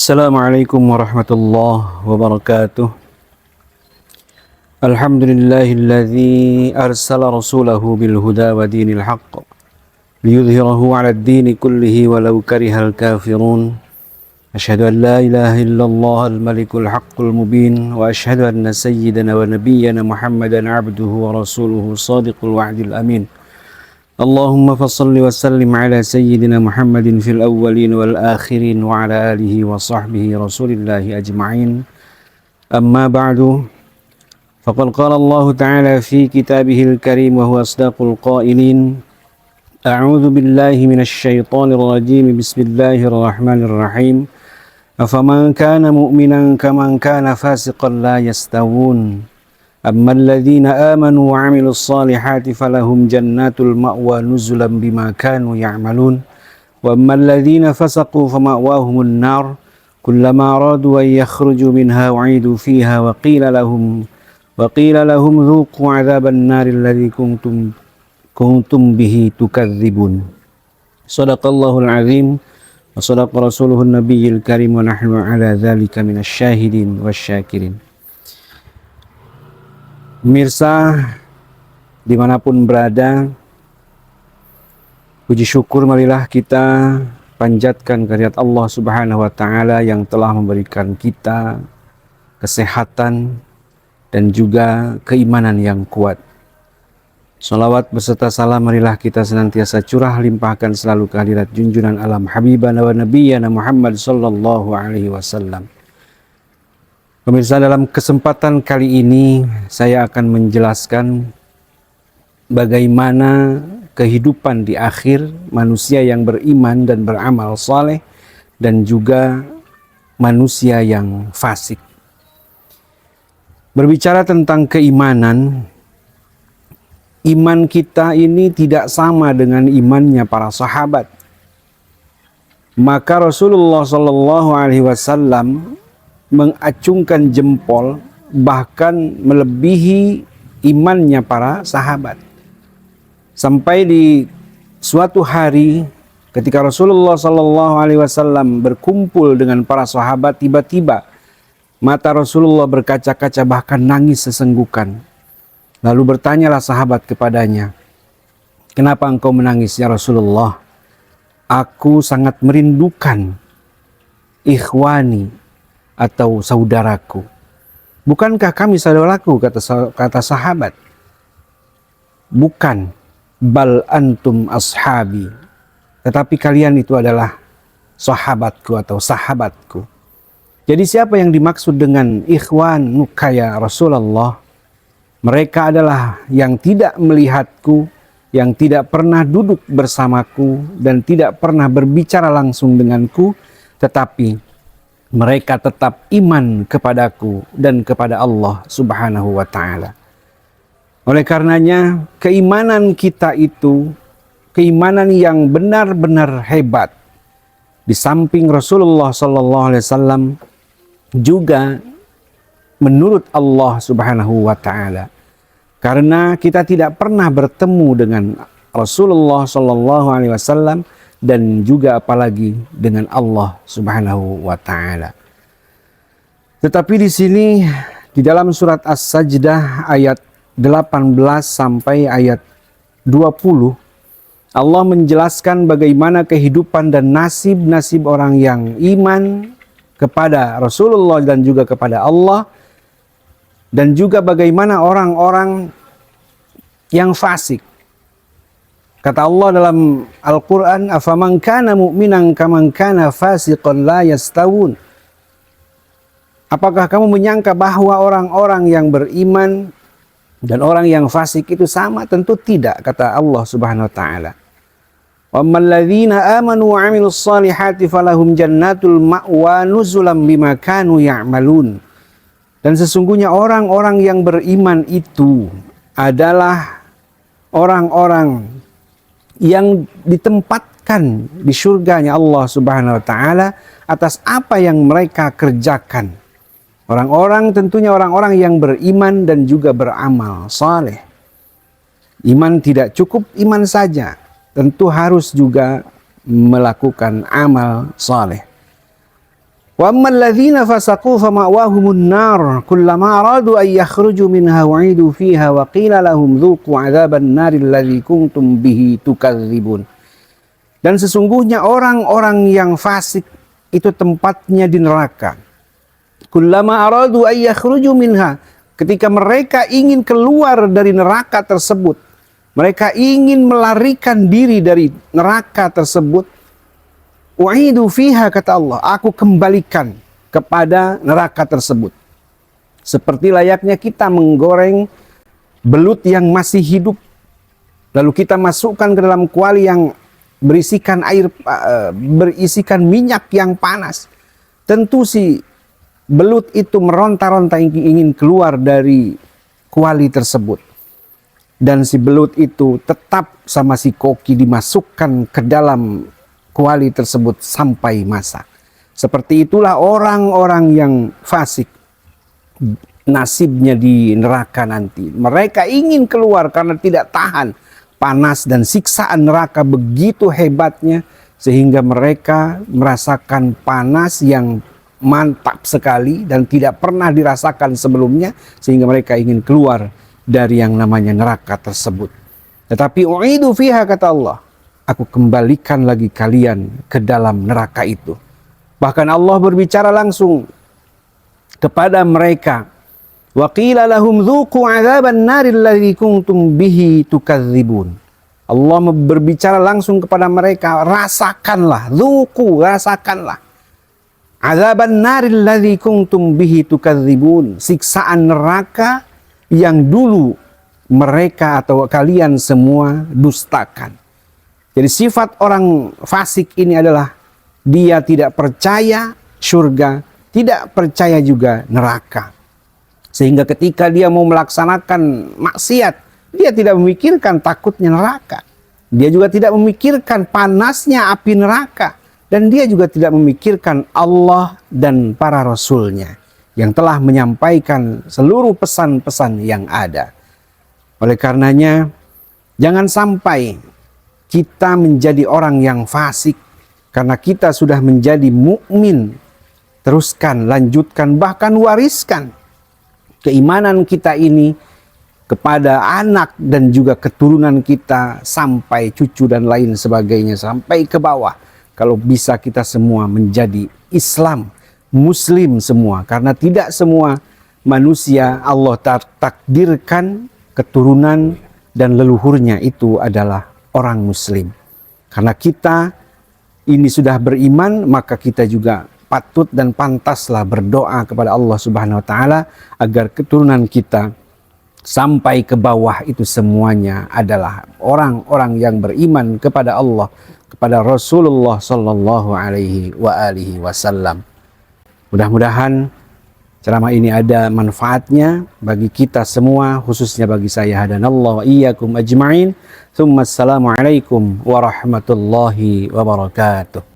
Assalamualaikum warahmatullahi wabarakatuh. Alhamdulillahilladzi arsala rasulahu bil huda wa dinil haqq liyudhhirahu 'ala ad-dini kullihi walau karihal kafirun. Asyhadu an la ilaha illallah al-malikul haqqul mubin wa asyhadu anna sayyidana wa nabiyyana Muhammadan 'abduhu wa rasuluhu shadiqul wa'dil amin. Allahumma fassalli wa sallim ala sayyidina Muhammadin fil awwalin wal akhirin wa ala alihi wa sahbihi rasulillahi ajma'in. Amma ba'du, faqad qala Allah ta'ala fi kitabihil karim wa huwa asdaqul qailin. A'udzu billahi minasy syaithanir rajim. Bismillahirrahmanirrahim. Afaman kana mu'minan kaman kana fasiqan la yastawun. أما الذين آمنوا وعملوا الصالحات فلهم جنات المأوى نزلا بما كانوا يعملون وأما الذين فسقوا فمأواهم النار كلما أرادوا أن يخرجوا منها أعيدوا فيها وقيل لهم ذوقوا عذاب النار الذي كنتم به تكذبون. صدق الله العظيم وصدق رسوله النبي الكريم ونحن على ذلك من الشاهدين والشاكرين. Pemirsa dimanapun berada, puji syukur marilah kita panjatkan kehadirat Allah Subhanahu wa Ta'ala yang telah memberikan kita kesehatan dan juga keimanan yang kuat. Salawat beserta salam marilah kita senantiasa curah limpahkan selalu kehadirat junjungan alam habibana wa nabiyyana Muhammad sallallahu alaihi wasallam. Pemirsa, dalam kesempatan kali ini saya akan menjelaskan bagaimana kehidupan di akhir manusia yang beriman dan beramal saleh dan juga manusia yang fasik. Berbicara tentang keimanan, iman kita ini tidak sama dengan imannya para sahabat. Maka Rasulullah Shallallahu Alaihi Wasallam mengacungkan jempol bahkan melebihi imannya para sahabat. Sampai di suatu hari ketika Rasulullah Shallallahu Alaihi Wasallam berkumpul dengan para sahabat, tiba-tiba mata Rasulullah berkaca-kaca bahkan nangis sesenggukan. Lalu bertanyalah sahabat kepadanya, "Kenapa engkau menangis ya Rasulullah?" "Aku sangat merindukan ikhwani atau saudaraku." "Bukankah kami saudaraku?" kata sahabat. "Bukan, bal antum ashabi, tetapi kalian itu adalah sahabatku atau sahabatku." Jadi siapa yang dimaksud dengan ikhwan ya Rasulullah? Mereka adalah yang tidak melihatku, yang tidak pernah duduk bersamaku dan tidak pernah berbicara langsung denganku, tetapi mereka tetap iman kepadaku dan kepada Allah Subhanahu wa Ta'ala. Oleh karenanya, keimanan kita itu keimanan yang benar-benar hebat. Di samping Rasulullah Sallallahu Alaihi Wasallam juga menurut Allah Subhanahu wa Ta'ala. Karena kita tidak pernah bertemu dengan Rasulullah Sallallahu Alaihi Wasallam dan juga apalagi dengan Allah Subhanahu wa Ta'ala. Tetapi di sini di dalam surat As-Sajdah ayat 18 sampai ayat 20, Allah menjelaskan bagaimana kehidupan dan nasib-nasib orang yang iman kepada Rasulullah dan juga kepada Allah, dan juga bagaimana orang-orang yang fasik. Kata Allah dalam Al-Quran, "Afaman kana mu'minan kaman kana fasiqan la yastawun." Apakah kamu menyangka bahwa orang-orang yang beriman dan orang yang fasik itu sama? Tentu tidak, kata Allah Subhanahu wa Ta'ala. "Wa ammal ladzina amanu wa 'amilus shalihati falahum jannatul ma'wa nuzulan bima kanu ya'malun." Dan sesungguhnya orang-orang yang beriman itu adalah orang-orang yang ditempatkan di surganya Allah Subhanahu wa Ta'ala atas apa yang mereka kerjakan. Orang-orang tentunya orang-orang yang beriman dan juga beramal saleh. Iman tidak cukup iman saja, tentu harus juga melakukan amal saleh. Wa ammal ladzina fasaqu fama'wahumun nar kullama aradu an yakhruju minha u'idu fiha wa qila lahum dzuqu 'adzaban naril ladzi kuntum bihi tukadzibun. Dan sesungguhnya orang-orang yang fasik itu tempatnya di neraka. Kullama aradu an yakhruju minha, ketika mereka ingin keluar dari neraka tersebut, mereka ingin melarikan diri dari neraka tersebut, u'idu fiha, kata Allah, aku kembalikan kepada neraka tersebut. Seperti layaknya kita menggoreng belut yang masih hidup, lalu kita masukkan ke dalam kuali yang berisikan air, berisikan minyak yang panas. Tentu si belut itu meronta-ronta ingin keluar dari kuali tersebut. Dan si belut itu tetap sama si koki dimasukkan ke dalam kuali tersebut sampai masak. Seperti itulah orang-orang yang fasik nasibnya di neraka nanti. Mereka ingin keluar karena tidak tahan panas dan siksaan neraka begitu hebatnya, sehingga mereka merasakan panas yang mantap sekali dan tidak pernah dirasakan sebelumnya, sehingga mereka ingin keluar dari yang namanya neraka tersebut. Tetapi u'idu fiha, kata Allah, aku kembalikan lagi kalian ke dalam neraka itu. Bahkan Allah berbicara langsung kepada mereka. Wa qila lahum dzuqu 'adzaban naril ladzi kuntum bihi tukadzibun. Allah berbicara langsung kepada mereka, rasakanlah, dzuqu, rasakanlah. 'Adzaban naril ladzi kuntum bihi tukadzibun, siksaan neraka yang dulu mereka atau kalian semua dustakan. Jadi sifat orang fasik ini adalah dia tidak percaya surga, tidak percaya juga neraka. Sehingga ketika dia mau melaksanakan maksiat, dia tidak memikirkan takutnya neraka. Dia juga tidak memikirkan panasnya api neraka. Dan dia juga tidak memikirkan Allah dan para rasulnya yang telah menyampaikan seluruh pesan-pesan yang ada. Oleh karenanya, jangan sampai kita menjadi orang yang fasik karena kita sudah menjadi mukmin. Teruskan, lanjutkan, bahkan wariskan keimanan kita ini kepada anak dan juga keturunan kita sampai cucu dan lain sebagainya, sampai ke bawah. Kalau bisa kita semua menjadi Islam, Muslim semua, karena tidak semua manusia Allah takdirkan keturunan dan leluhurnya itu adalah orang Muslim. Karena kita ini sudah beriman, maka kita juga patut dan pantaslah berdoa kepada Allah Subhanahu wa taala agar keturunan kita sampai ke bawah itu semuanya adalah orang-orang yang beriman kepada Allah, kepada Rasulullah sallallahu alaihi wasallam. Mudah-mudahan ceramah ini ada manfaatnya bagi kita semua, khususnya bagi saya. Hadanallahu wa iyyakum ajma'in. Tsumma assalamu alaikum warahmatullahi wabarakatuh.